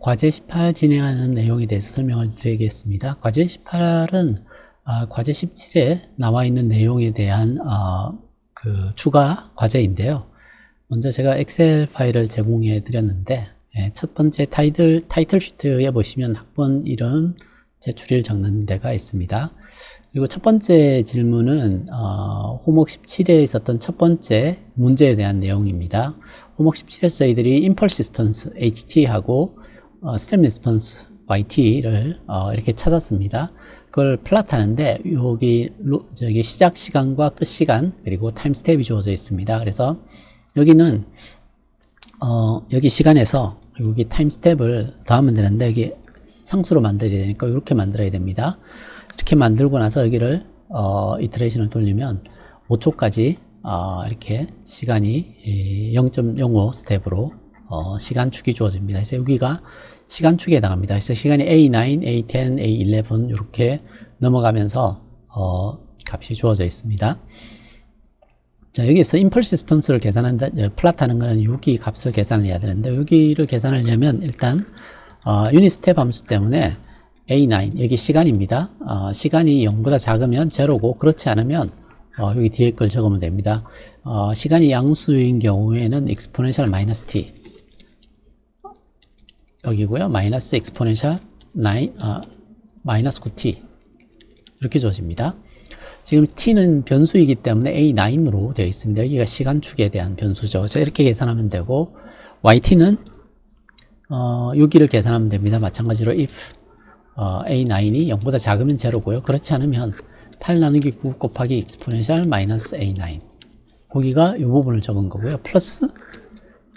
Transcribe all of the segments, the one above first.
과제 18 진행하는 내용에 대해서 설명을 드리겠습니다. 과제 18은 과제 17에 나와 있는 내용에 대한 그 추가 과제인데요. 먼저 제가 엑셀 파일을 제공해 드렸는데, 첫 번째 타이틀 시트에 보시면 학번 이름, 제출일 적는 데가 있습니다. 그리고 첫 번째 질문은 호목 17에 있었던 첫 번째 문제에 대한 내용입니다. 호목 17에서 저희들이 임펄스 리스폰스 HT하고 스텝 리스폰스 YT를 이렇게 찾았습니다. 그걸 플랫하는데 저기 시작 시간과 끝 시간 그리고 타임 스텝이 주어져 있습니다. 그래서 여기는 여기 시간에서 여기 타임 스텝을 더하면 되는데 여기 상수로 만들어야 되니까 이렇게 만들어야 됩니다. 이렇게 만들고 나서 여기를 이터레이션을 돌리면 5초까지 이렇게 시간이 0.05 스텝으로 시간축이 주어집니다. 그래서 여기가 시간축에 해당합니다. 그래서 시간이 A9, A10, A11 이렇게 넘어가면서 값이 주어져 있습니다. 자, 여기서 임펄스 리스폰스를 계산한다, 플랫하는 거는 여기 값을 계산을 해야 되는데, 여기를 계산을 하려면 일단 유닛 스텝 함수 때문에 A9 여기 시간입니다. 시간이 0보다 작으면 제로고 그렇지 않으면 여기 뒤에 걸 적으면 됩니다. 시간이 양수인 경우에는 exponential 마이너스 t 여기고요. 마이너스 exponential 9 마이너스 9t 이렇게 주어집니다. 지금 t는 변수이기 때문에 A9으로 되어 있습니다. 여기가 시간축에 대한 변수죠. 그래서 이렇게 계산하면 되고, yt는 여기를 계산하면 됩니다. 마찬가지로 if A9이 0보다 작으면 제로고요. 그렇지 않으면 8 나누기 9 곱하기 exponential 마이너스 A9 거기가 이 부분을 적은 거고요. 플러스 1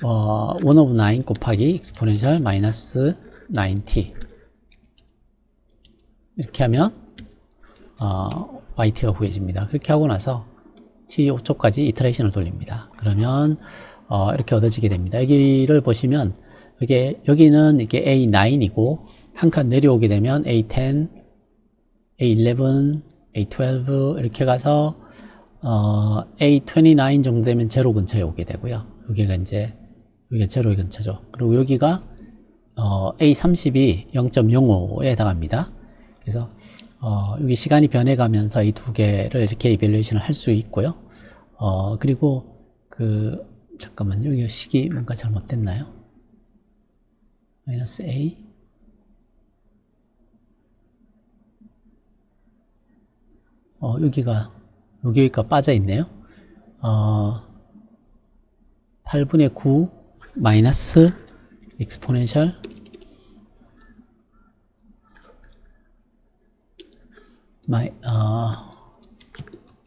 over 9 곱하기 exponential 마이너스 9t 이렇게 하면 yt가 구해집니다. 그렇게 하고 나서 t 5초까지 이터레이션을 돌립니다. 그러면 이렇게 얻어지게 됩니다. 여기를 보시면 여기는 이게 A9이고 한 칸 내려오게 되면 A10, A11, A12 이렇게 가서 A29 정도 되면 제로 근처에 오게 되고요. 여기가 제로 근처죠. 그리고 여기가 A30이 0.05에 해당합니다. 그래서 여기 시간이 변해가면서 이 두 개를 이렇게 이밸류에이션을 할 수 있고요. 그리고 잠깐만요. 여기 식이 뭔가 잘못됐나요? 마이너스 A 여기가 빠져 있네요. 8분의 9 마이너스 exponential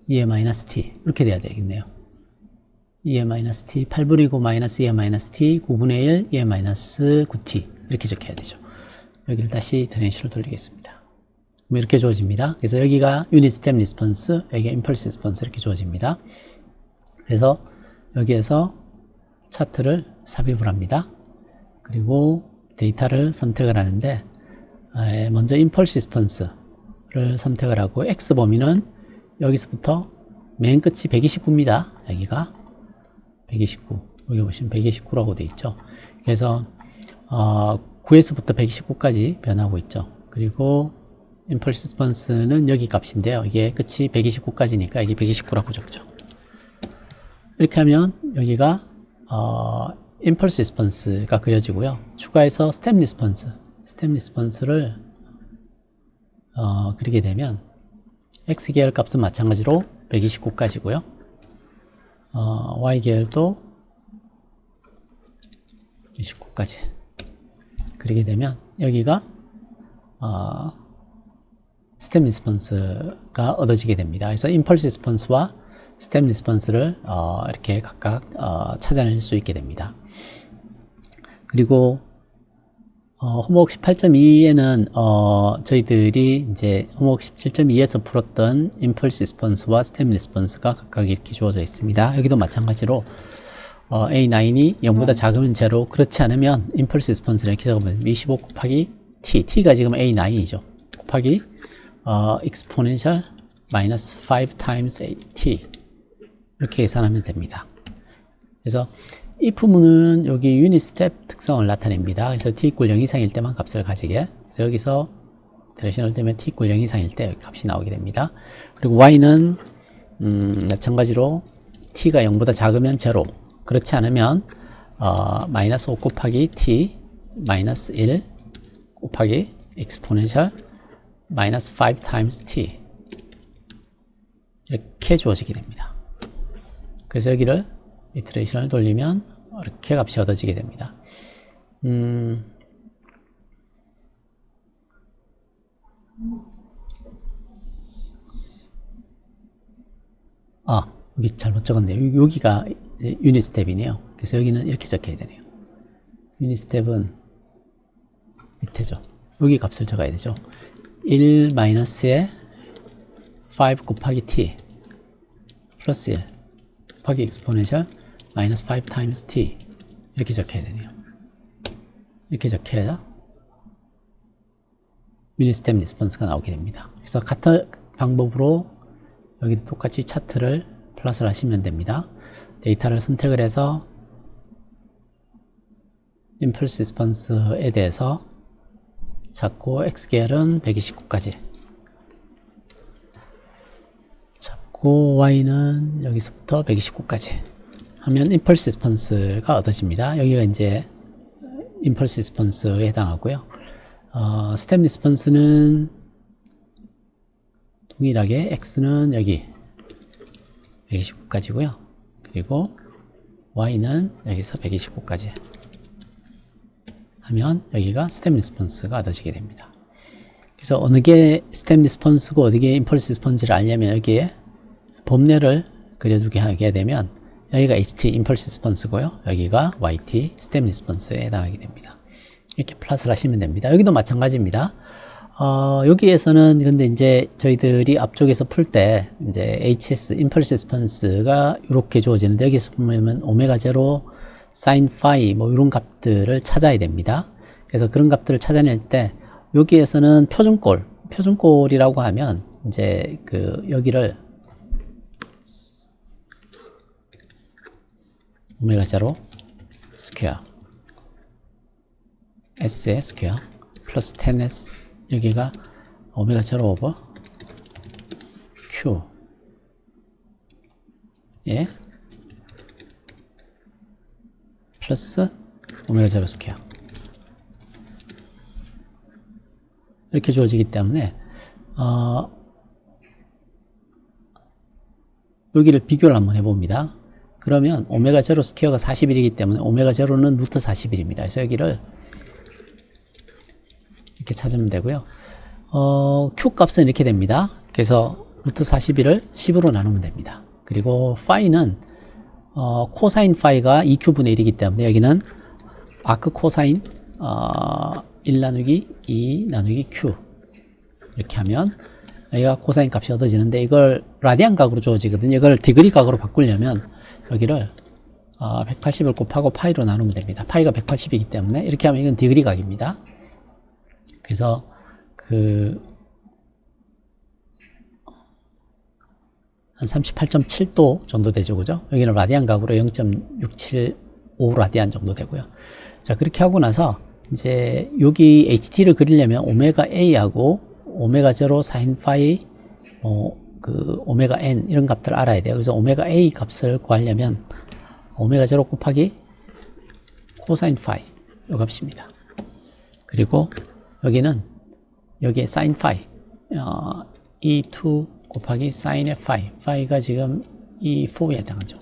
EA 마이너스 t 이렇게 돼야 되겠네요. EA 마이너스 t 8분의 9 마이너스 EA 마이너스 t 9분의 1 EA 마이너스 9t 이렇게 적혀야 되죠. 여기를 다시 이터레이션을 돌리겠습니다. 이렇게 주어집니다. 그래서 여기가 유닛 스텝 리스폰스, 여기가 임펄스 리스폰스 이렇게 주어집니다. 그래서 여기에서 차트를 삽입을 합니다. 그리고 데이터를 선택을 하는데 먼저 임펄스 리스폰스를 선택을 하고 X 범위는 여기서부터 맨 끝이 129입니다. 여기가 129, 여기 보시면 129라고 되어 있죠. 그래서 9에서부터 129까지 변하고 있죠. 그리고 임펄스 리스폰스는 여기 값인데요. 이게 끝이 129까지니까 이게 129라고 적죠. 이렇게 하면 여기가 임펄스 리스폰스가 그려지고요. 추가해서 스텝 리스폰스를 그리게 되면 X 계열 값은 마찬가지로 129까지고요. Y 계열도 129까지 그리게 되면 여기가 스텝 리스폰스가 얻어지게 됩니다. 그래서 임펄스 리스폰스와 스텝 리스폰스를 이렇게 각각 찾아낼 수 있게 됩니다. 그리고 호목 18.2에는 저희들이 이제 호목 17.2에서 풀었던 임펄스 리스폰스와 스텝 리스폰스가 각각 이렇게 주어져 있습니다. 여기도 마찬가지로 A9이 0보다 작으면 제로, 그렇지 않으면 임펄스 리스폰스를 이렇게 적으면 25 곱하기 t가 지금 A9이죠. 곱하기 exponential minus 5 times t 이렇게 계산하면 됩니다. 그래서 if문은 여기 유닛 스텝 특성을 나타냅니다. 그래서 t equal 0 이상일 때만 값을 가지게. 그래서 여기서 이터레이션을 되면 t equal 0 이상일 때 값이 나오게 됩니다. 그리고 y는 마찬가지로 t가 0보다 작으면 0, 그렇지 않으면 마이너스 5 곱하기 t 마이너스 1 곱하기 exponential 마이너스 5 times t 이렇게 주어지게 됩니다. 그래서 여기를 이터레이션을 돌리면 이렇게 값이 얻어지게 됩니다. 여기 잘못 적었네요. 여기가 유닛 스텝이네요. 그래서 여기는 이렇게 적혀야 되네요. 유닛 스텝은 밑에죠. 여기 값을 적어야 되죠. 1 마이너스에 5 곱하기 t 플러스 1 곱하기 exponential 마이너스 5 times t 이렇게 적혀야 되네요. 이렇게 적혀야 유닛 스텝 리스폰스가 나오게 됩니다. 그래서 같은 방법으로 여기도 똑같이 차트를 플러스를 하시면 됩니다. 데이터를 선택을 해서 임펄스 리스폰스에 대해서 잡고 x계열은 129까지 잡고 y는 여기서부터 129까지 하면 임펄스 리스폰스가 얻어집니다. 여기가 이제 임펄스 리스폰스에 해당하고요. 스텝 리스폰스는 동일하게 x는 여기 129까지고요. 그리고 y는 여기서 129까지 하면 여기가 스텝 리스폰스가 얻어지게 됩니다. 그래서 어느 게 스텝 리스폰스고 어느 게 임펄스 리스폰스를 알려면 여기에 범례를 그려주게 하게 되면 여기가 HT 임펄스 리스폰스고요. 여기가 YT 스텝 리스폰스에 해당하게 됩니다. 이렇게 플러스를 하시면 됩니다. 여기도 마찬가지입니다. 여기에서는 근데 이제 저희들이 앞쪽에서 풀 때 이제 HS 임펄스 리스폰스가 이렇게 주어지는데 여기서 보면 오메가 제로 사인 파이 뭐 이런 값들을 찾아야 됩니다. 그래서 그런 값들을 찾아낼 때 여기에서는 표준꼴이라고 하면 이제 여기를 오메가 제로 스퀘어 s의 스퀘어 플러스 10s 여기가 오메가 제로 오버 q 예 플러스 오메가 제로 스퀘어 이렇게 주어지기 때문에 여기를 비교를 한번 해봅니다. 그러면 오메가 제로 스퀘어가 41이기 때문에 오메가 제로는 루트 41입니다. 그래서 여기를 이렇게 찾으면 되고요. Q 값은 이렇게 됩니다. 그래서 루트 41을 10으로 나누면 됩니다. 그리고 파이는 코사인 파이가 2Q분의 1이기 때문에 여기는 아크 코사인 1 나누기 2 나누기 Q 이렇게 하면 여기가 코사인 값이 얻어지는데 이걸 라디안 각으로 주어지거든요. 이걸 디그리 각으로 바꾸려면 여기를 180을 곱하고 파이로 나누면 됩니다. 파이가 180이기 때문에 이렇게 하면 이건 디그리 각입니다. 그래서 한 38.7도 정도 되죠, 그죠? 여기는 라디안 각으로 0.675 라디안 정도 되고요. 자, 그렇게 하고 나서 이제 여기 HT를 그리려면 오메가 A하고 오메가 제로 사인 파이 오메가 N 이런 값들을 알아야 돼요. 그래서 오메가 A 값을 구하려면 오메가 제로 곱하기 코사인 파이 이 값입니다. 그리고 여기는 여기에 사인 파이 E2 곱하기 사인의 파이가 지금 E4에 해당하죠.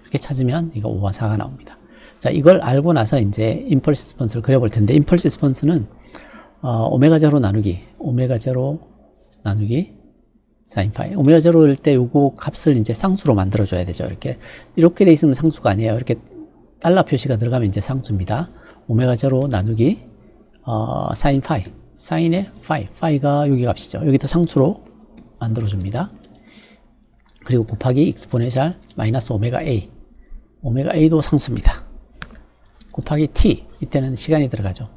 이렇게 찾으면 이거 5와 4가 나옵니다. 자, 이걸 알고 나서 이제 임펄스 리스폰스를 그려볼 텐데 임펄스 리스폰스는 오메가 제로 나누기 사인 파이 오메가 제로일 때 요거 값을 이제 상수로 만들어 줘야 되죠. 이렇게 돼 있으면 상수가 아니에요. 이렇게 달러 표시가 들어가면 이제 상수입니다. 오메가 제로 나누기 사인 파이 사인의 파이가 여기 값이죠. 여기도 상수로 만들어 줍니다. 그리고 곱하기 익스포네셜 마이너스 오메가 A도 상수입니다. 곱하기 T 이때는 시간이 들어가죠.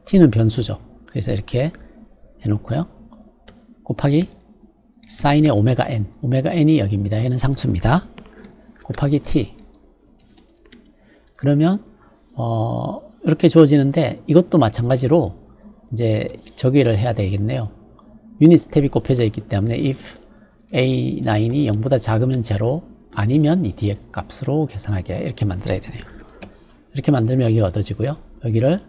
T는 변수죠. 그래서 이렇게 해놓고요. 곱하기 사인의 오메가 N이 여기입니다. 얘는 상수입니다. 곱하기 T 그러면 이렇게 주어지는데 이것도 마찬가지로 이제 저기를 해야 되겠네요. 유닛 스텝이 꼽혀져 있기 때문에 if A9이 0보다 작으면 0 아니면 이 뒤에 값으로 계산하게 이렇게 만들어야 되네요. 이렇게 만들면 여기가 얻어지고요. 여기를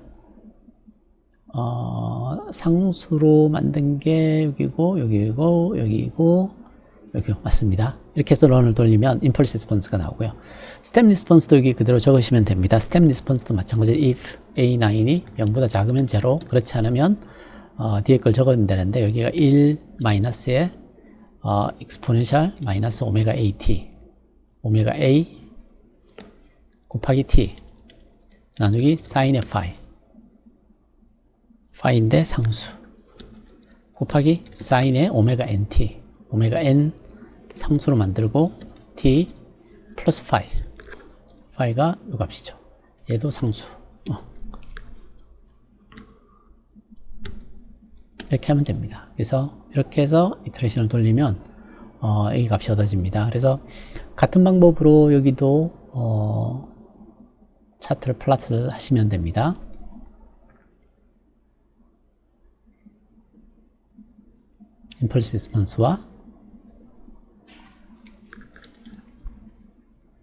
상수로 만든 게 여기고 여기고 여기고 여기 맞습니다. 이렇게 해서 런을 돌리면 임펄스 리스폰스가 나오고요. 스텝 리스폰스도 여기 그대로 적으시면 됩니다. 스텝 리스폰스도 마찬가지로 if A9이 0보다 작으면 0 그렇지 않으면 뒤에 걸 적으면 되는데 여기가 1 마이너스에 exponential 마이너스 오메가 AT 오메가 A 곱하기 T 나누기 sin의 파이 파이인데 상수 곱하기 sin의 오메가 NT 오메가 N 상수로 만들고 T 플러스 파이가 이 값이죠. 얘도 상수 이렇게 하면 됩니다. 그래서 이렇게 해서 이터레이션을 돌리면 이 값이 얻어집니다. 그래서 같은 방법으로 여기도 차트를 플러스를 하시면 됩니다. 임펄스 리스폰스와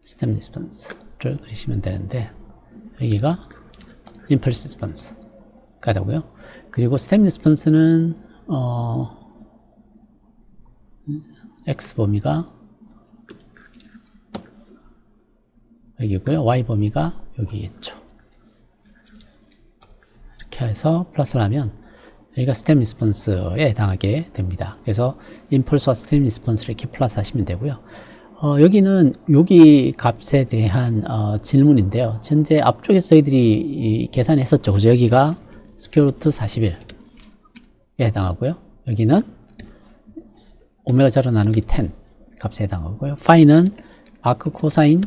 스텝 리스폰스를 그리시면 되는데 여기가 임펄스 리스폰스가 되고요. 그리고 스텝 리스폰스는 X 범위가 여기고요. Y 범위가 여기겠죠. 이렇게 해서 플러스를 하면 여기가 스텝 리스폰스에 해당하게 됩니다. 그래서 임펄스와 스텝 리스폰스를 이렇게 플러스 하시면 되고요. 여기는 여기 값에 대한 질문인데요. 현재 앞쪽에서 저희들이 계산했었죠. 그죠? 여기가 스퀘어 루트 41에 해당하고요. 여기는 오메가 0 나누기 10 값에 해당하고요. 파이는 아크 코사인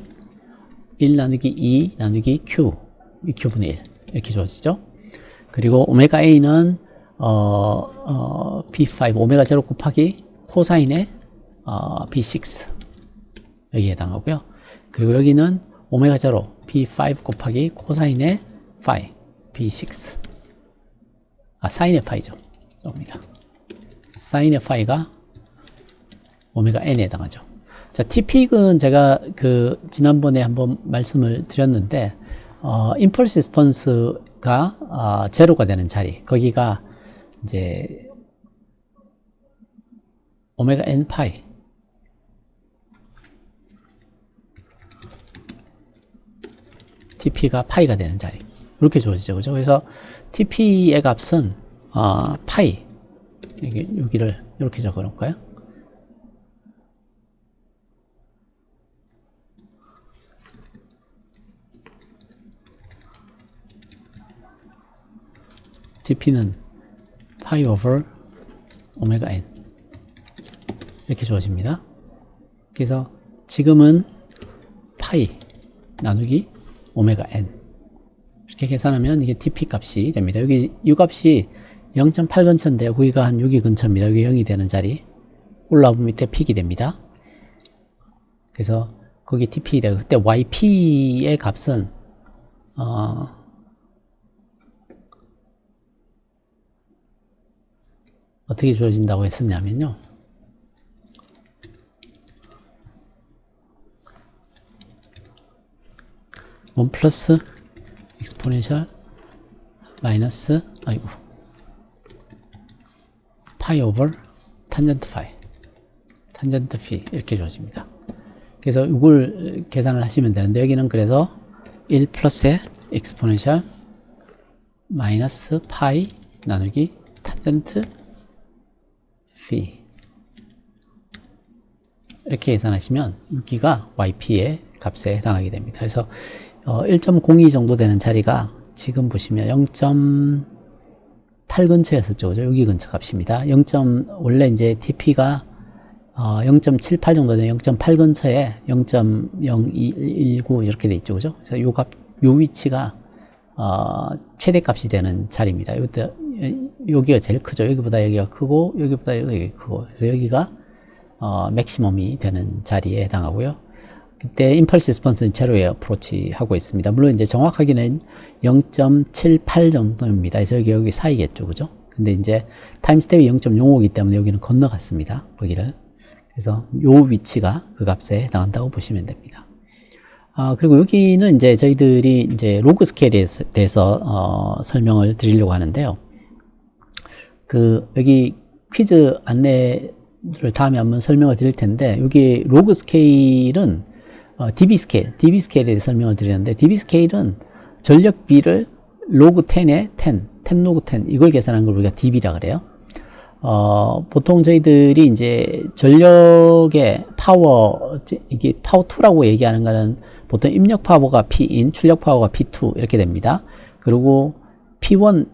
1 나누기 2 나누기 Q, Q분의 1 이렇게 주어지죠. 그리고 오메가 A는 B5 오메가 0 곱하기 코사인의 B6 여기에 해당하고요. 그리고 여기는 오메가 0 B5 곱하기 코사인의 파이 B6 사인의 파이죠. 입니다. 사인의 파이가 오메가 n에 해당하죠. 자, t픽은 제가 지난번에 한번 말씀을 드렸는데 임펄스 리스폰스가 제로가 되는 자리 거기가 이제 오메가 n 파이 TP가 파이가 되는 자리 이렇게 주어지죠. 그죠? 그래서 TP의 값은 파이 여기를 이렇게 적어 놓을까요? TP는 파이 오버 오메가 n 이렇게 주어집니다. 그래서 지금은 파이 나누기 오메가 n 이렇게 계산하면 이게 TP 값이 됩니다. 여기 이 값이 0.8 근처인데요. 거기가 한 여기 근처입니다. 여기 0이 되는 자리 올라오면 밑에 픽이 됩니다. 그래서 거기 TP 되고 그때 YP의 값은 어떻게 주어진다고 했었냐면요. 원 플러스 exponential 마이너스 파이 오버 탄젠트 파이 탄젠트 피 이렇게 주어집니다. 그래서 이걸 계산을 하시면 되는데 여기는 그래서 1 플러스의 exponential 마이너스 파이 나누기 탄젠트 피 이렇게 계산하시면 여기가 YP의 값에 해당하게 됩니다. 그래서 1.02 정도 되는 자리가 지금 보시면 0.8 근처였었죠. 그죠? 여기 근처 값입니다. 원래 이제 TP가 0.78 정도 되는 0.8 근처에 0.0219 이렇게 돼 있죠. 그죠? 그래서 요 위치가 최대값이 되는 자리입니다. 여기가 제일 크죠. 여기보다 여기가 크고 여기보다 여기가 크고 그래서 여기가 맥시멈이 되는 자리에 해당하고요. 이때 임펄스 리스폰스는 제로에 어프로치 하고 있습니다. 물론 이제 정확하게는 0.78 정도입니다. 그래서 여기 사이겠죠, 그죠? 근데 이제 타임 스텝이 0.05이기 때문에 여기는 건너갔습니다. 거기를. 그래서 요 위치가 그 값에 해당한다고 보시면 됩니다. 그리고 여기는 이제 저희들이 이제 로그 스케일에 대해서 설명을 드리려고 하는데요. 여기 퀴즈 안내를 다음에 한번 설명을 드릴 텐데, 여기 로그 스케일은 DB 스케일에 대해 설명을 드리는데, DB 스케일은 전력비를 로그 10에 10 로그 10 이걸 계산한 걸 우리가 DB라 그래요. 보통 저희들이 이제 전력의 파워, 이게 파워 2라고 얘기하는 거는 보통 입력 파워가 P인, 출력 파워가 P2 이렇게 됩니다. 그리고 P1,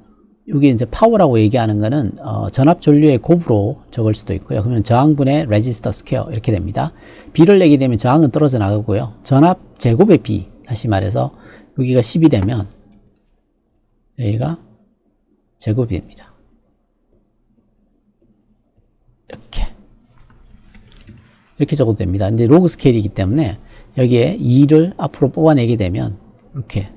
여기 이제 파워라고 얘기하는 거는 전압 전류의 곱으로 적을 수도 있고요. 그러면 저항분의 레지스터 스퀘어 이렇게 됩니다. B를 내게 되면 저항은 떨어져 나가고요. 전압 제곱의 B, 다시 말해서 여기가 10이 되면 여기가 제곱이 됩니다. 이렇게 적어도 됩니다. 근데 로그 스케일이기 때문에 여기에 2를 앞으로 뽑아내게 되면 이렇게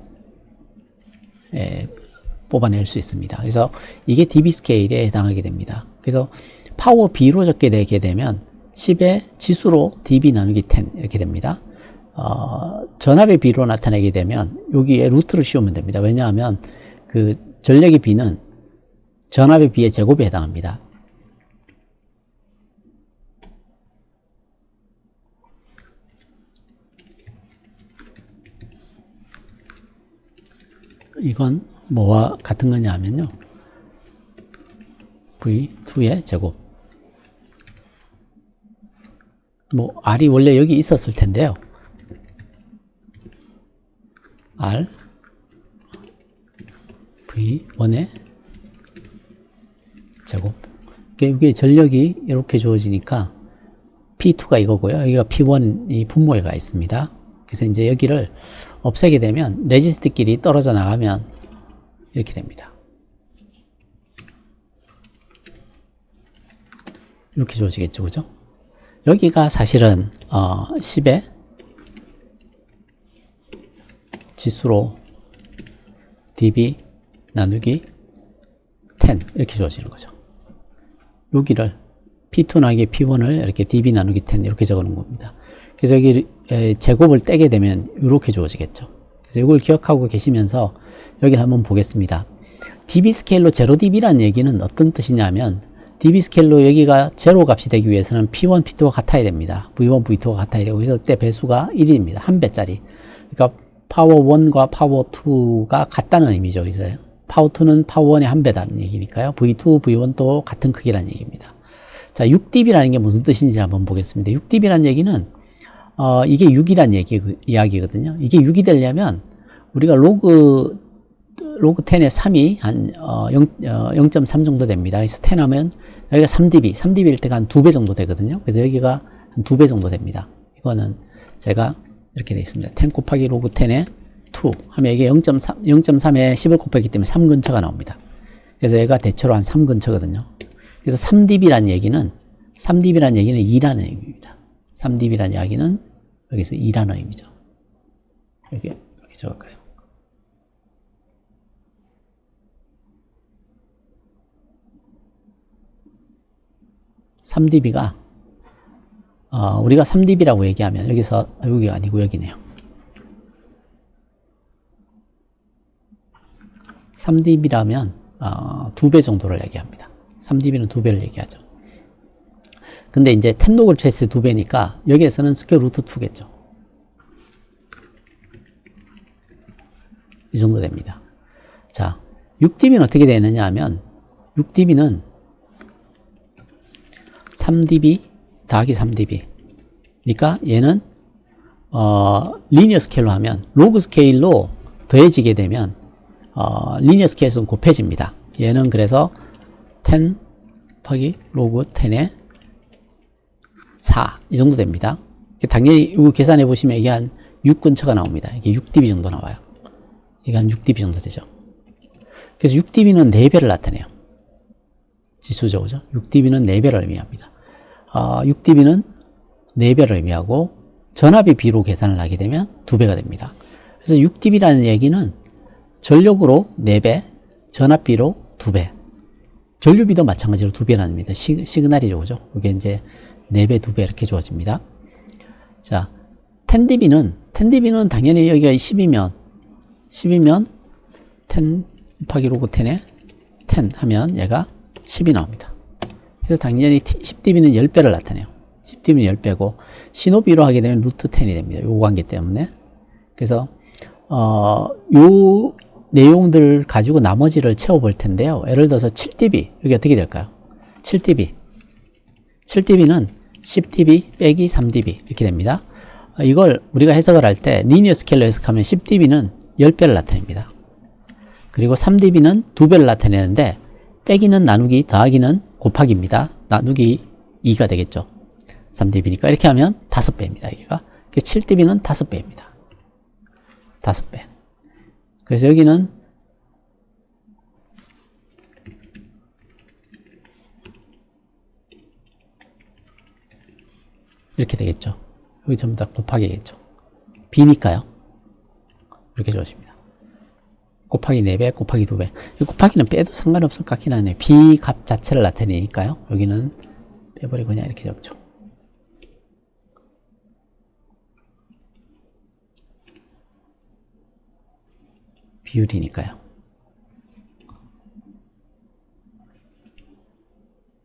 뽑아낼 수 있습니다. 그래서 이게 DB 스케일에 해당하게 됩니다. 그래서 파워 B로 적게 되게 되면 10의 지수로 DB 나누기 10 이렇게 됩니다. 전압의 B로 나타내게 되면 여기에 루트를 씌우면 됩니다. 왜냐하면 그 전력의 B는 전압의 B의 제곱에 해당합니다. 이건 뭐와 같은 거냐 하면요, V2의 제곱. 뭐 R이 원래 여기 있었을 텐데요, R V1의 제곱. 이게 전력이 이렇게 주어지니까 P2가 이거고요, 여기가 P1이 분모에가 있습니다. 그래서 이제 여기를 없애게 되면 레지스트끼리 떨어져 나가면 이렇게 됩니다. 이렇게 주어지겠죠, 그죠? 여기가 사실은 10의 지수로 dB 나누기 10 이렇게 주어지는 거죠. 여기를 P2 나누기 P1을 이렇게 dB 나누기 10 이렇게 적어놓은 겁니다. 그래서 여기 제곱을 떼게 되면 이렇게 주어지겠죠. 그래서 이걸 기억하고 계시면서 여기를 한번 보겠습니다. dB 스케일로 0dB라는 얘기는 어떤 뜻이냐면, dB 스케일로 여기가 제로 값이 되기 위해서는 P1, P2가 같아야 됩니다. V1, V2가 같아야 되고, 그래서 그때 배수가 1입니다. 한 배짜리. 그러니까 파워 1과 파워 2가 같다는 의미죠. 그래서 파워 2는 파워 1의 한 배다는 얘기니까요. V2, V1도 같은 크기라는 얘기입니다. 자, 6dB라는 게 무슨 뜻인지 한번 보겠습니다. 6dB라는 얘기는 이게 6이란 이야기거든요. 이게 6이 되려면 우리가 로그 10의 3이 한 0.3 정도 됩니다. 그래서 10 하면 여기가 3dB일 때가 한 2배 정도 되거든요. 그래서 여기가 한 2배 정도 됩니다. 이거는 제가 이렇게 되어 있습니다. 10 곱하기 로그 10의 2 하면 이게 0.3에 10을 곱했기 때문에 3 근처가 나옵니다. 그래서 얘가 대체로 한 3 근처거든요. 그래서 3dB라는 얘기는 2라는 의미입니다. 3dB라는 이야기는 여기서 2라는 의미죠. 이렇게 적을까요? (3dB가) 우리가 3dB라고 얘기하면 여기가 아니고 여기네요. 3dB라면 2배 정도를 얘기합니다. 3dB는 2배를 얘기하죠. 근데 이제 10 로그를 취했을 때 2배니까 여기에서는 스퀘어 루트 2겠죠. 이 정도 됩니다. 자, 6dB는 어떻게 되느냐 하면 6dB는 3dB 더하기 3dB. 그러니까 얘는 리니어 스케일로 하면 로그 스케일로 더해지게 되면 리니어 스케일에서는 곱해집니다. 얘는 그래서 10 곱하기 로그 10의 4 이 정도 됩니다. 당연히 이거 계산해 보시면 이게 한 6 근처가 나옵니다. 이게 6dB 정도 나와요. 이게 한 6dB 정도 되죠. 그래서 6dB는 4배를 나타내요. 지수죠, 그죠? 6dB는 4배를 의미합니다. 6dB는 4배를 의미하고 전압의 비로 계산을 하게 되면 2배가 됩니다. 그래서 6dB라는 얘기는 전력으로 4배, 전압비로 2배. 전류비도 마찬가지로 2배라는 겁니다. 시그널이죠, 그죠? 이게 이제 4배, 2배 이렇게 주어집니다. 자, 10dB는 당연히 여기가 10이면 10 곱하기 로그 10에 10 하면 얘가 10이 나옵니다. 그래서 당연히 10dB는 10배를 나타내요. 10dB는 10배고 신호비로 하게 되면 루트 10이 됩니다. 요 관계 때문에. 그래서 요 내용들을 가지고 나머지를 채워볼 텐데요. 예를 들어서 7dB 여기 어떻게 될까요? 7dB는 10dB 빼기 3dB 이렇게 됩니다. 이걸 우리가 해석을 할 때 리니어 스케일로 해석하면 10dB는 10배를 나타냅니다. 그리고 3dB는 2배를 나타내는데 빼기는 나누기, 더하기는 곱하기입니다. 나누기 2가 되겠죠. 3dB니까 이렇게 하면 5배입니다. 여기가. 7dB는 5배입니다. 5배. 그래서 여기는 이렇게 되겠죠. 여기 전부 다 곱하기겠죠. B니까요. 이렇게 주어집니다. 곱하기 4배, 곱하기 2배. 곱하기는 빼도 상관없을 것 같긴 하네요. B 값 자체를 나타내니까요. 여기는 빼버리고 그냥 이렇게 적죠. 비율이니까요.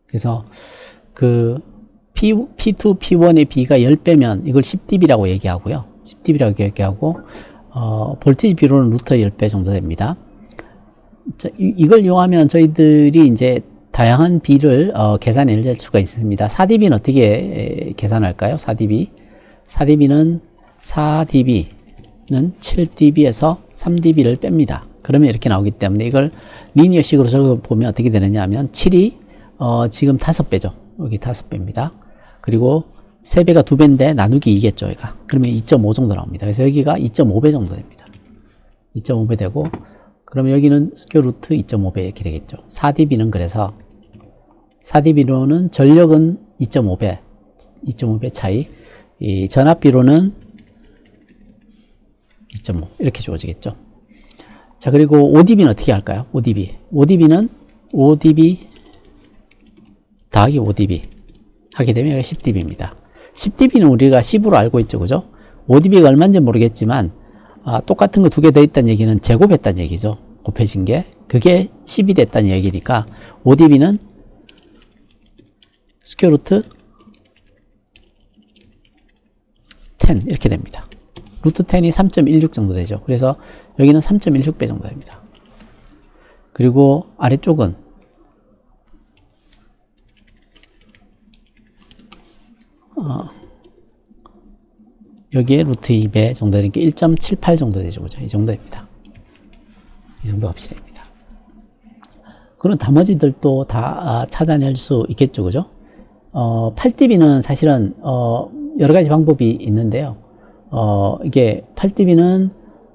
그래서 그 P2, P1의 B가 10배면 이걸 10dB라고 얘기하고요. 10dB라고 얘기하고 볼티지 비로는 루터 10배 정도 됩니다. 자, 이걸 이용하면 저희들이 이제 다양한 B를 계산해낼 수가 있습니다. 4dB는 어떻게 계산할까요? 4dB는 7dB에서 3dB를 뺍니다. 그러면 이렇게 나오기 때문에 이걸 리니어식으로 적어보면 어떻게 되느냐 하면 7이 지금 5배죠. 여기 5배입니다. 그리고 3배가 2배인데 나누기 2겠죠, 얘가. 그러면 2.5 정도 나옵니다. 그래서 여기가 2.5배 정도 됩니다. 2.5배 되고, 그러면 여기는 스퀘어 루트 2.5배 이렇게 되겠죠. 4dB는 그래서, 4dB로는 전력은 2.5배 차이, 이 전압비로는 2.5 이렇게 주어지겠죠. 자, 그리고 5dB는 어떻게 할까요? 5dB는 5dB 더하기 5dB 하게 되면 여기가 10dB입니다. 10dB는 우리가 10으로 알고 있죠, 그죠? 5dB가 얼마인지 모르겠지만 똑같은 거 2개 더 있다는 얘기는 제곱했다는 얘기죠. 곱해진 게. 그게 10이 됐다는 얘기니까 5dB는 스퀘어 루트 10 이렇게 됩니다. 루트 10이 3.16 정도 되죠. 그래서 여기는 3.16배 정도 됩니다. 그리고 아래쪽은 여기에 루트 2배 정도 되니까 1.78 정도 되죠. 그죠? 이 정도입니다. 이 정도 값이 됩니다. 그런 나머지들도 다 찾아낼 수 있겠죠. 그죠? 8dB는 사실은 여러 가지 방법이 있는데요. 이게 8dB는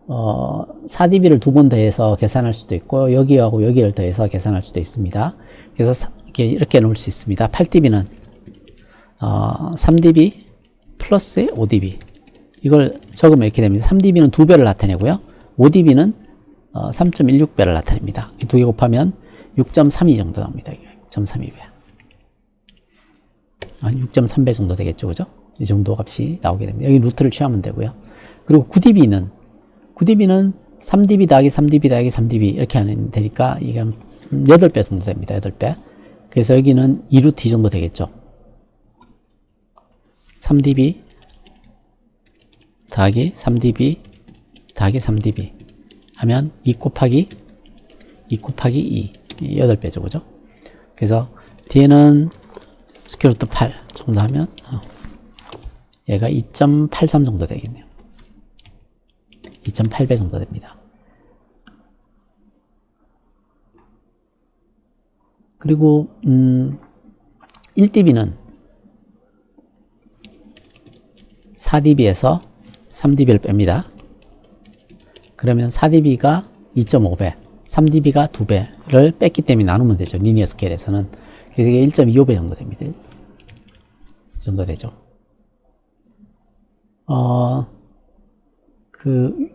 4dB를 2번 더해서 계산할 수도 있고 여기하고 여기를 더해서 계산할 수도 있습니다. 그래서 이렇게 놓을 수 있습니다. 8dB는 3dB 플러스 5dB 이걸 적으면 이렇게 됩니다. 3dB는 2배를 나타내고요. 5dB는 3.16배를 나타냅니다. 이 두 개 곱하면 6.32 정도 나옵니다. 6.32배. 6.3배 정도 되겠죠. 그죠? 이 정도 값이 나오게 됩니다. 여기 루트를 취하면 되고요. 그리고 9dB는 3dB 더하기 3dB 더하기 3dB 이렇게 하면 되니까 이게 8배 정도 됩니다. 8배. 그래서 여기는 2루트 2 정도 되겠죠. 3dB 더하기 3dB 더하기 3dB 하면 2 곱하기 2 8배죠. 그죠? 그래서 뒤에는 스퀘어 루트 8 정도 하면 얘가 2.83 정도 되겠네요. 2.8배 정도 됩니다. 그리고 1dB는 4dB에서 3dB를 뺍니다. 그러면 4dB가 2.5배, 3dB가 2배를 뺐기 때문에 나누면 되죠. 리니어 스케일에서는. 그래서 이게 1.25배 정도 됩니다. 이 정도 되죠.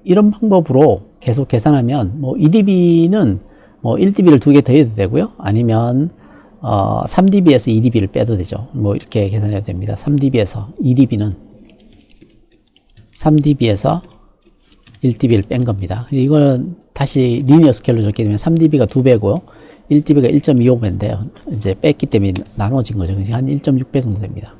이런 방법으로 계속 계산하면, 뭐, EDB는 뭐, 1dB를 2개 더해도 되고요. 아니면, 3dB에서 2dB를 빼도 되죠. 뭐, 이렇게 계산해도 됩니다. 3dB에서 2dB는 3dB에서 1dB를 뺀 겁니다. 이걸 다시 리니어 스케일로 적게 되면 3dB가 2배고, 1dB가 1.25배인데요. 이제 뺐기 때문에 나눠진 거죠. 한 1.6배 정도 됩니다.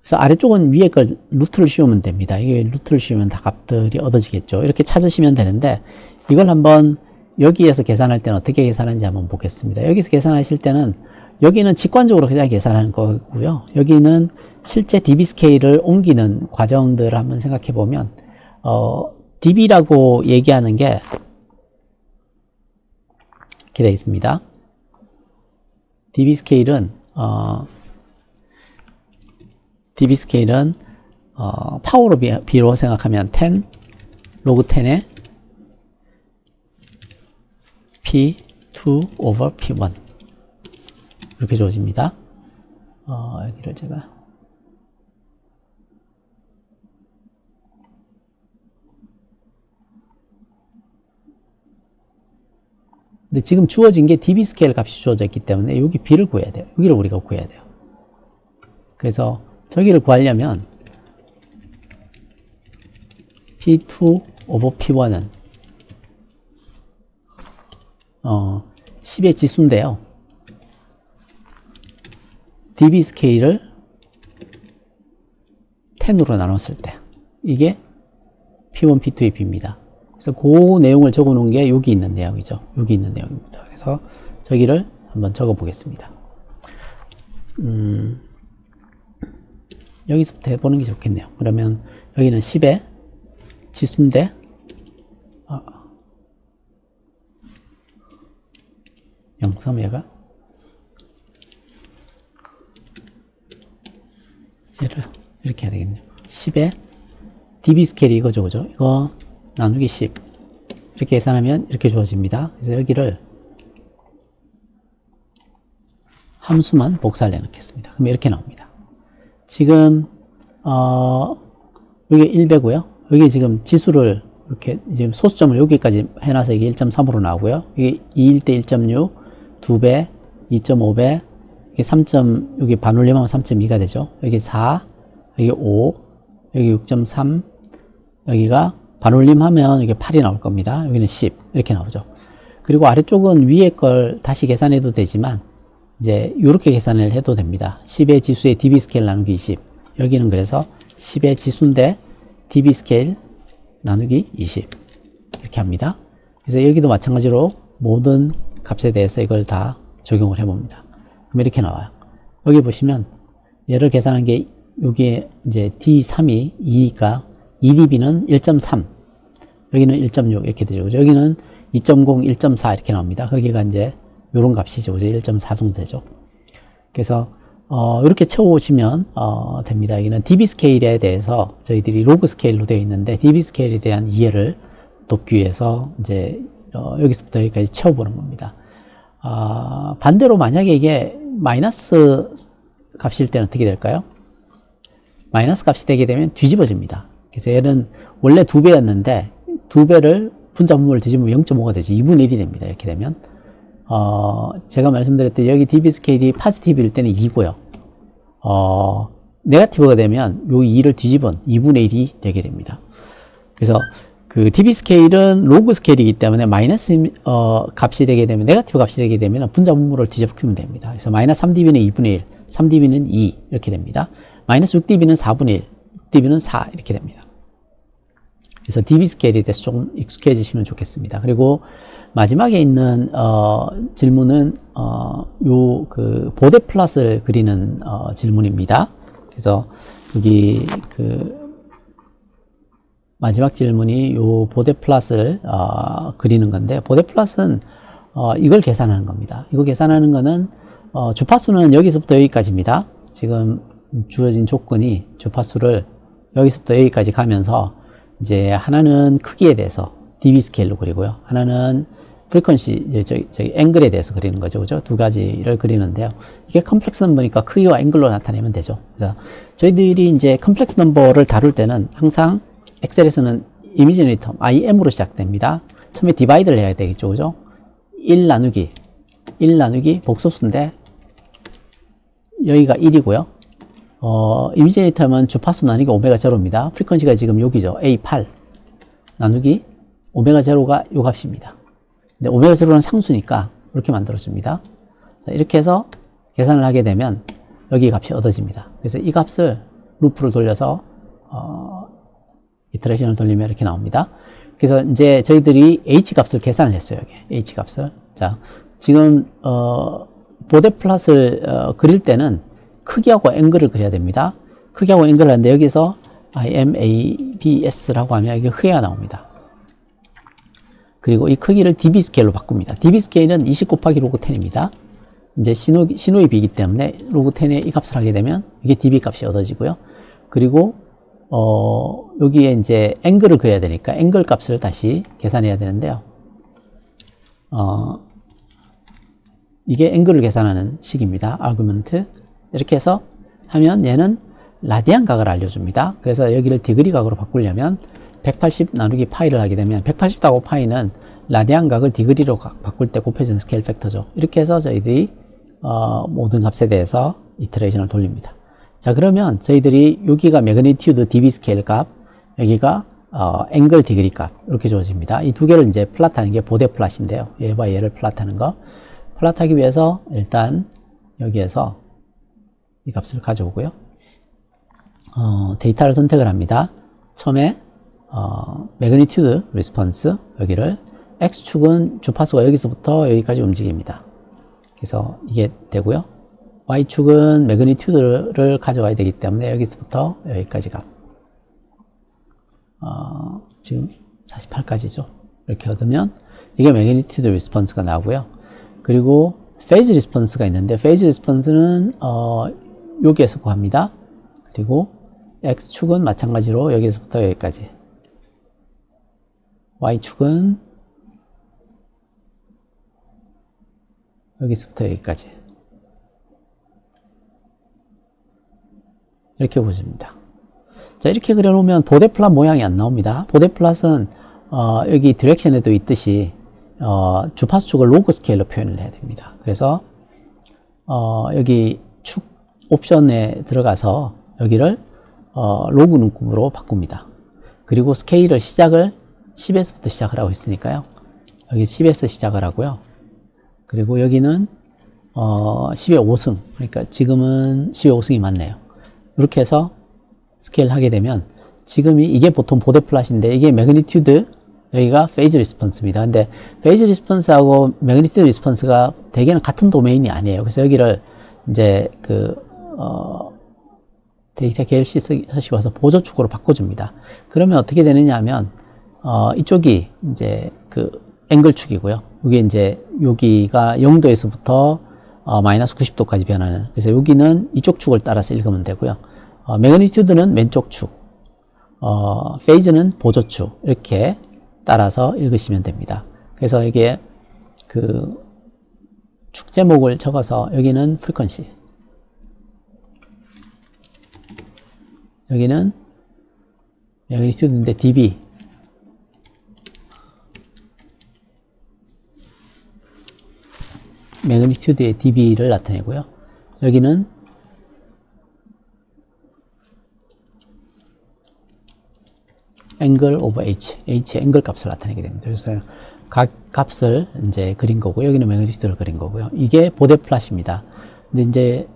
그래서 아래쪽은 위에 걸 루트를 씌우면 됩니다. 이게 루트를 씌우면 다 값들이 얻어지겠죠. 이렇게 찾으시면 되는데, 이걸 한번 여기에서 계산할 때는 어떻게 계산하는지 한번 보겠습니다. 여기서 계산하실 때는 여기는 직관적으로 그냥 계산하는 거고요. 여기는 실제 dB 스케일을 옮기는 과정들을 한번 생각해 보면, dB라고 얘기하는 게 이렇게 되어 있습니다. dB 스케일은 파워로 B로 생각하면 10 로그 10에 P2 over P1 이렇게 주어집니다. 여기를 제가 근데 지금 주어진 게 dB 스케일 값이 주어져 있기 때문에 여기 B를 구해야 돼요. 여기를 우리가 구해야 돼요. 그래서 저기를 구하려면 P2 over P1은 10의 지수인데요. dB 스케일을 10으로 나눴을 때 이게 P1, P2의 B입니다. 그래서 그 내용을 적어 놓은 게 여기 있는 내용이죠. 여기 있는 내용입니다. 그래서 저기를 한번 적어 보겠습니다. 여기서부터 해보는 게 좋겠네요. 그러면 여기는 10의 지수인데, 영섬얘가 얘를 이렇게 해야 되겠네요. 10의 dB 스케일이 이거죠, 그죠? 이거 나누기 10 이렇게 계산하면 이렇게 주어집니다. 그래서 여기를 함수만 복사를 해놓겠습니다. 그럼 이렇게 나옵니다. 지금 여기 1배고요. 여기 지금 지수를 이렇게 지금 소수점을 여기까지 해놔서 이게 1.3으로 나오고요. 이게 2일 때 1.6, 2배, 2.5배, 이게 3. 여기 반올림하면 3.2가 되죠. 여기 4, 여기 5, 여기 6.3, 여기가 반올림하면 이게 8이 나올 겁니다. 여기는 10 이렇게 나오죠. 그리고 아래쪽은 위에 걸 다시 계산해도 되지만 이제 이렇게 계산을 해도 됩니다. 10의 지수의 dB 스케일 나누기 20. 여기는 그래서 10의 지수인데 dB 스케일 나누기 20 이렇게 합니다. 그래서 여기도 마찬가지로 모든 값에 대해서 이걸 다 적용을 해봅니다. 그럼 이렇게 나와요. 여기 보시면 얘를 계산한 게 여기에 이제 D3이 2니까 2dB는 1.3 여기는 1.6 이렇게 되죠. 그죠? 여기는 2.0, 1.4 이렇게 나옵니다. 거기가 이제 요런 값이죠. 1.4 정도 되죠. 그래서 이렇게 채워오시면 됩니다. 여기는 dB 스케일에 대해서 저희들이 로그 스케일로 되어 있는데 dB 스케일에 대한 이해를 돕기 위해서 이제 여기서부터 여기까지 채워보는 겁니다. 반대로 만약에 이게 마이너스 값일 때는 어떻게 될까요? 마이너스 값이 되게 되면 뒤집어집니다. 그래서 얘는 원래 2배였는데 2배를 분자분모를 뒤집으면 0.5가 되죠. 2분의 1이 됩니다. 이렇게 되면 제가 말씀드렸듯이 여기 dB 스케일이 포지티브일 때는 2고요. 네거티브가 되면 요 2를 뒤집은 2분의 1이 되게 됩니다. 그래서 그 dB 스케일은 로그 스케일이기 때문에 마이너스 값이 되게 되면 네거티브 값이 되게 되면 분자분모를 뒤집으면 됩니다. 그래서 마이너스 3dB는 2분의 1, 3dB는 2 이렇게 됩니다. 마이너스 6dB는 4분의 1, 6dB는 4 이렇게 됩니다. 그래서 dB 스케일에 대해서 조금 익숙해지시면 좋겠습니다. 그리고 마지막에 있는 질문은 요 그 보데 플롯을 그리는 질문입니다. 그래서 여기 그 마지막 질문이 요 보데 플롯을 그리는 건데, 보데 플롯은 이걸 계산하는 겁니다. 이거 계산하는 거는 주파수는 여기서부터 여기까지입니다. 지금 주어진 조건이 주파수를 여기서부터 여기까지 가면서 이제 하나는 크기에 대해서 dB 스케일로 그리고요. 하나는 프리퀀시, 이제 저기 앵글에 대해서 그리는 거죠. 그죠? 두 가지를 그리는데요. 이게 컴플렉스 넘버니까 크기와 앵글로 나타내면 되죠. 그래서 저희들이 이제 컴플렉스 넘버를 다룰 때는 항상 엑셀에서는 이미지 제너레이터 IM으로 시작됩니다. 처음에 디바이드를 해야 되겠죠. 그죠? 1 나누기 복소수인데 여기가 1이고요. 이미지 제너레이터면 주파수 나누기 오메가 제로입니다. 프리퀀시가 지금 여기죠. A8 나누기 오메가 제로가 요 값입니다. 근데 오메가 제로는 상수니까 이렇게 만들어줍니다. 자, 이렇게 해서 계산을 하게 되면 여기 값이 얻어집니다. 그래서 이 값을 루프를 돌려서 이터레이션을 돌리면 이렇게 나옵니다. 그래서 이제 저희들이 H 값을 계산을 했어요. 여기 H 값을. 자, 지금 보데 플롯을 그릴 때는 크기하고 앵글을 그려야 됩니다. 크기하고 앵글을 하는데 여기서 IMABS라고 하면 이게 흐가 나옵니다. 그리고 이 크기를 dB 스케일로 바꿉니다. dB 스케일은 20 곱하기 로그 10입니다. 이제 신호입이기 때문에 로그 10에 이 값을 하게 되면 이게 dB 값이 얻어지고요. 그리고 여기에 이제 앵글을 그려야 되니까 앵글 값을 다시 계산해야 되는데요. 이게 앵글을 계산하는 식입니다. 아규먼트. 이렇게 해서 하면 얘는 라디안 각을 알려줍니다. 그래서 여기를 디그리 각으로 바꾸려면 180 나누기 파이를 하게 되면 180하고 파이는 라디안 각을 디그리로 바꿀 때 곱해지는 스케일 팩터죠. 이렇게 해서 저희들이 모든 값에 대해서 이터레이션을 돌립니다. 자, 그러면 저희들이 여기가 매그니튜드 dB 스케일 값, 여기가 앵글 디그리 값 이렇게 주어집니다. 이 두 개를 이제 플랫하는 게 보데 플랫인데요. 얘와 얘를 플랫하는 거. 플랫하기 위해서 일단 여기에서 이 값을 가져오고요. 데이터를 선택을 합니다. 처음에 매그니튜드 리스폰스 여기를 X축은 주파수가 여기서부터 여기까지 움직입니다. 그래서 이게 되고요. Y축은 매그니튜드를 가져와야 되기 때문에 여기서부터 여기까지 값. 지금 48까지죠. 이렇게 얻으면 이게 매그니튜드 리스폰스가 나오고요. 그리고 페이즈 리스폰스가 있는데 페이즈 리스폰스는 여기에서 구합니다. 그리고 X축은 마찬가지로 여기서부터 여기까지. Y축은 여기서부터 여기까지. 이렇게 보십니다. 자, 이렇게 그려놓으면 보데 플랫 모양이 안 나옵니다. 보데 플랫은 여기 디렉션에도 있듯이 주파수축을 로그 스케일로 표현을 해야 됩니다. 그래서 여기 축 옵션에 들어가서 여기를 로그 눈금으로 바꿉니다. 그리고 스케일을 시작을 10에서부터 시작을 하고 있으니까요. 여기 10에서 시작을 하고요. 그리고 여기는 10의 5승, 그러니까 지금은 10의 5승이 맞네요. 이렇게 해서 스케일 하게 되면 지금이 이게 보통 보데 플랫인데 이게 매그니튜드, 여기가 페이즈 리스폰스입니다. 근데 페이즈 리스폰스하고 매그니튜드 리스폰스가 대개는 같은 도메인이 아니에요. 그래서 여기를 이제 데이터 계열시 서식 와서 보조축으로 바꿔줍니다. 그러면 어떻게 되느냐 하면 이쪽이 이제 앵글축이고요. 여기 이제 여기가 0도에서부터 마이너스 90도까지 변하는, 그래서 여기는 이쪽 축을 따라서 읽으면 되고요. 매그니튜드는 왼쪽 축, 페이즈는 보조축, 이렇게 따라서 읽으시면 됩니다. 그래서 이게 축 제목을 적어서 여기는 프리퀀시, 여기는 매그니튜드인데 dB, 매그니튜드의 dB를 나타내고요. 여기는 angle of h, h의 앵글 값을 나타내게 됩니다. 그래서 각 값을 이제 그린 거고요. 여기는 매그니튜드를 그린 거고요. 이게 보데 플랫입니다. 근데 이제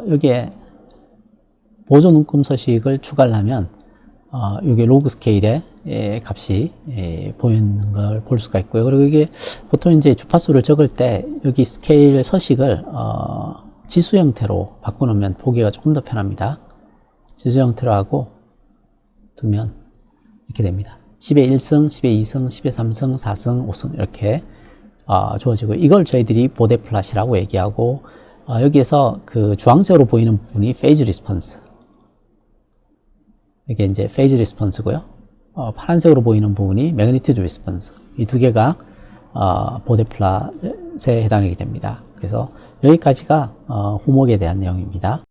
여기에 보조 눈금 서식을 추가를 하면 이게 로그 스케일의 값이 보이는 걸 볼 수가 있고요. 그리고 이게 보통 이제 주파수를 적을 때 여기 스케일 서식을 지수 형태로 바꿔놓으면 보기가 조금 더 편합니다. 지수 형태로 하고 두면 이렇게 됩니다. 10의 1승, 10의 2승, 10의 3승, 4승, 5승 이렇게 주어지고, 이걸 저희들이 보데 플랫이라고 얘기하고, 여기에서 주황색으로 보이는 부분이 페이즈 리스폰스, 이게 이제 페이즈 리스폰스고요. 파란색으로 보이는 부분이 매그니튜드 리스폰스. 이 두 개가 보드플랫에 해당하게 됩니다. 그래서 여기까지가 후목에 대한 내용입니다.